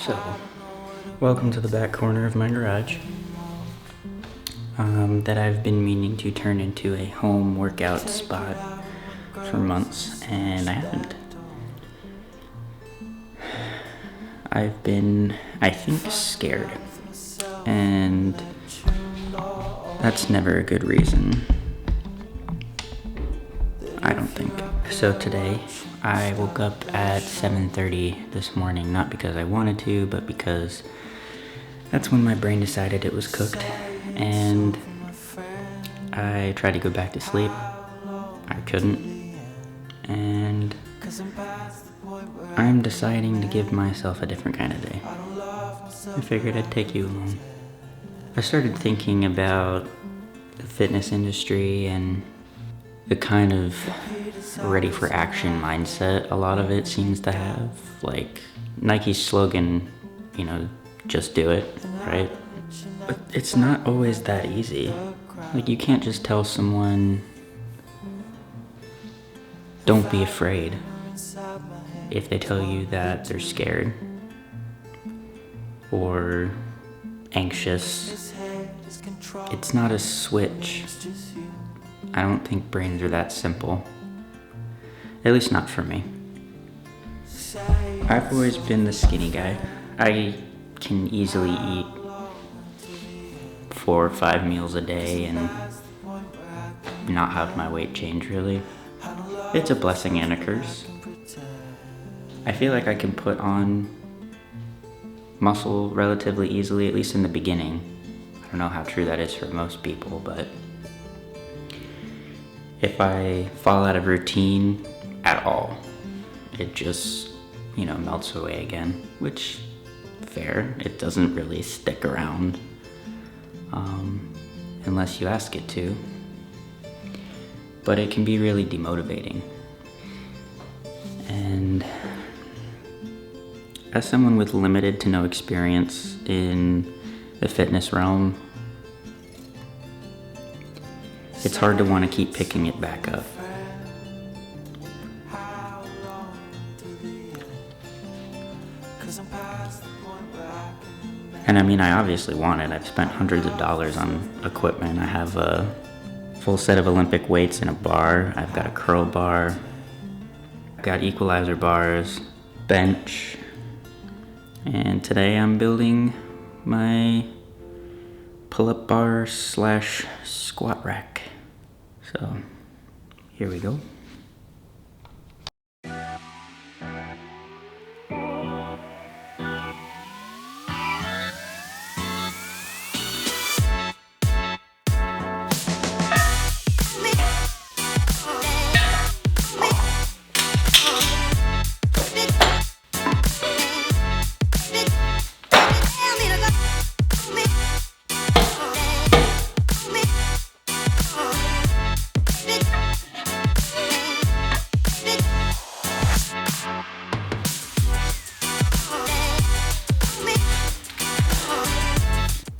So, welcome to the back corner of my garage that I've been meaning to turn into a home workout spot for months, and I haven't. I've been, I think, scared, and that's never a good reason, I don't think. So today, I woke up at 7:30 this morning, not because I wanted to, but because that's when my brain decided it was cooked, and I tried to go back to sleep. I couldn't, and I'm deciding to give myself a different kind of day. I figured I'd take you along. I started thinking about the fitness industry and the kind of ready for action mindset a lot of it seems to have. Like Nike's slogan, just do it, right? But it's not always that easy. Like, you can't just tell someone, don't be afraid, if they tell you that they're scared or anxious. It's not a switch. I don't think brains are that simple. At least not for me. I've always been the skinny guy. I can easily eat 4 or 5 meals a day and not have my weight change, really. It's a blessing and a curse. I feel like I can put on muscle relatively easily, at least in the beginning. I don't know how true that is for most people, but if I fall out of routine at all, it just, melts away again, which, fair, it doesn't really stick around unless you ask it to, but it can be really demotivating. And as someone with limited to no experience in the fitness realm, it's hard to want to keep picking it back up. And I obviously want it. I've spent hundreds of dollars on equipment. I have a full set of Olympic weights in a bar. I've got a curl bar. I've got equalizer bars, bench. And today I'm building my pull-up bar / squat rack. So, here we go.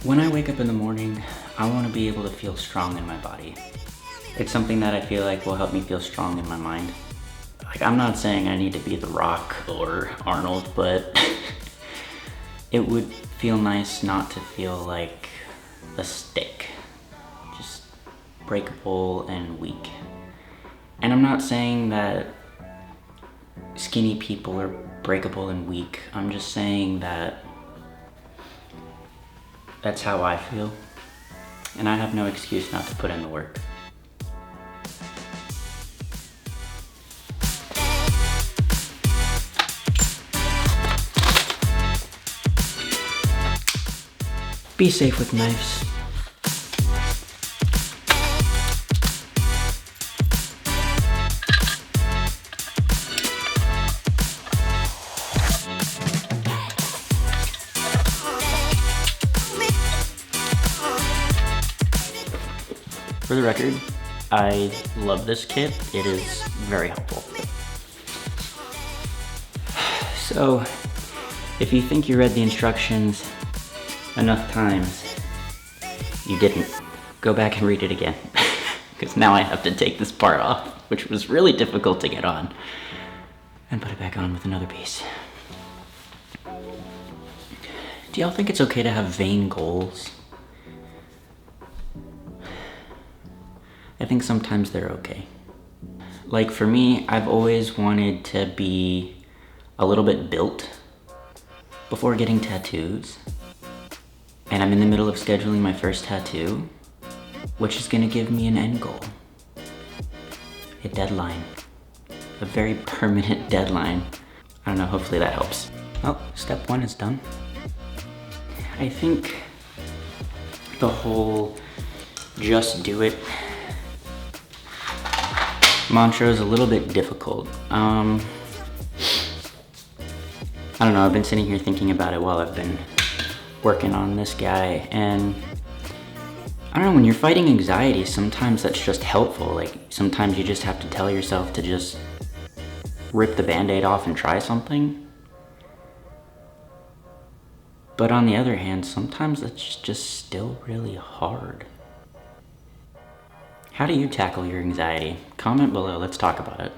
When I wake up in the morning, I want to be able to feel strong in my body. It's something that I feel like will help me feel strong in my mind. Like, I'm not saying I need to be The Rock or Arnold, but it would feel nice not to feel like a stick, just breakable and weak. And I'm not saying that skinny people are breakable and weak. I'm just saying that that's how I feel, and I have no excuse not to put in the work. Be safe with knives. For the record, I love this kit. It is very helpful. So, if you think you read the instructions enough times, you didn't. Go back and read it again. Because now I have to take this part off, which was really difficult to get on, and put it back on with another piece. Do y'all think it's okay to have vain goals? I think sometimes they're okay. Like for me, I've always wanted to be a little bit built before getting tattoos. And I'm in the middle of scheduling my first tattoo, which is gonna give me an end goal. A deadline. A very permanent deadline. I don't know, hopefully that helps. Well, step one is done. I think the whole just do it mantra is a little bit difficult. I don't know, I've been sitting here thinking about it while I've been working on this guy, and I don't know, when you're fighting anxiety, sometimes that's just helpful. Like, sometimes you just have to tell yourself to just rip the Band-Aid off and try something. But on the other hand, sometimes that's just still really hard. How do you tackle your anxiety? Comment below, let's talk about it.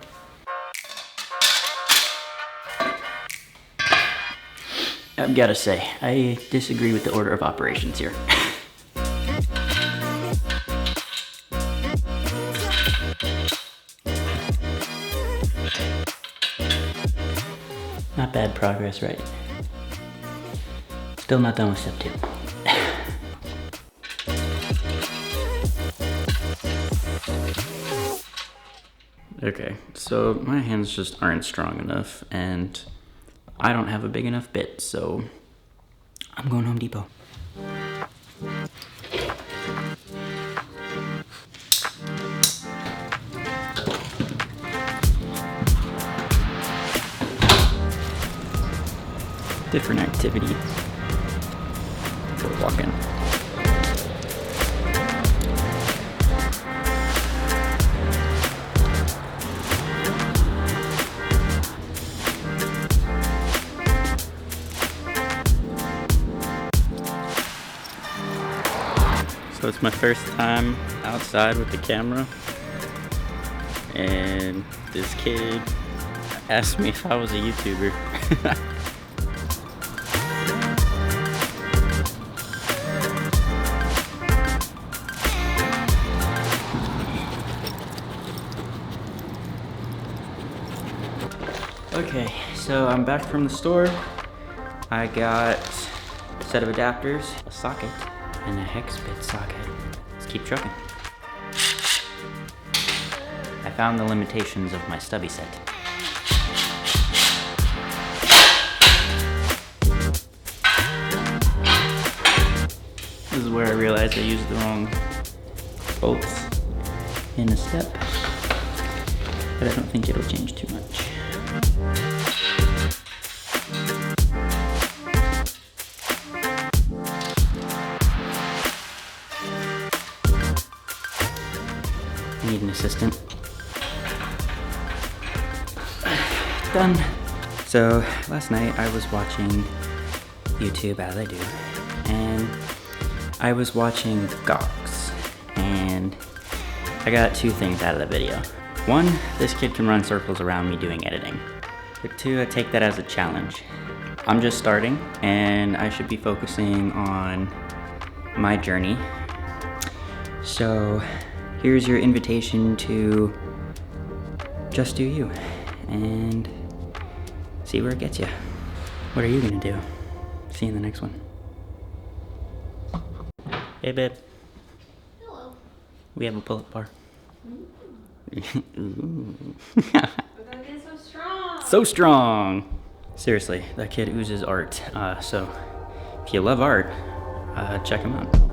I've gotta say, I disagree with the order of operations here. Not bad progress, right? Still not done with step 2. Okay, so my hands just aren't strong enough, and I don't have a big enough bit, so I'm going Home Depot. Different activity. We're walking. So it's my first time outside with the camera, and this kid asked me if I was a YouTuber. Okay, so I'm back from the store. I got a set of adapters, a socket, and a hex bit socket. Let's keep trucking. I found the limitations of my stubby set. This is where I realized I used the wrong bolts in a step, but I don't think it'll change too much. Need an assistant. Done. So last night I was watching YouTube, as I do, and I was watching Gox, and I got 2 things out of the video. 1, this kid can run circles around me doing editing. But 2, I take that as a challenge. I'm just starting, and I should be focusing on my journey. So here's your invitation to just do you and see where it gets you. What are you gonna do? See you in the next one. Hey babe. Hello. We have a pull-up bar. Ooh. We're gonna get so strong. So strong! Seriously, that kid oozes art. So if you love art, check him out.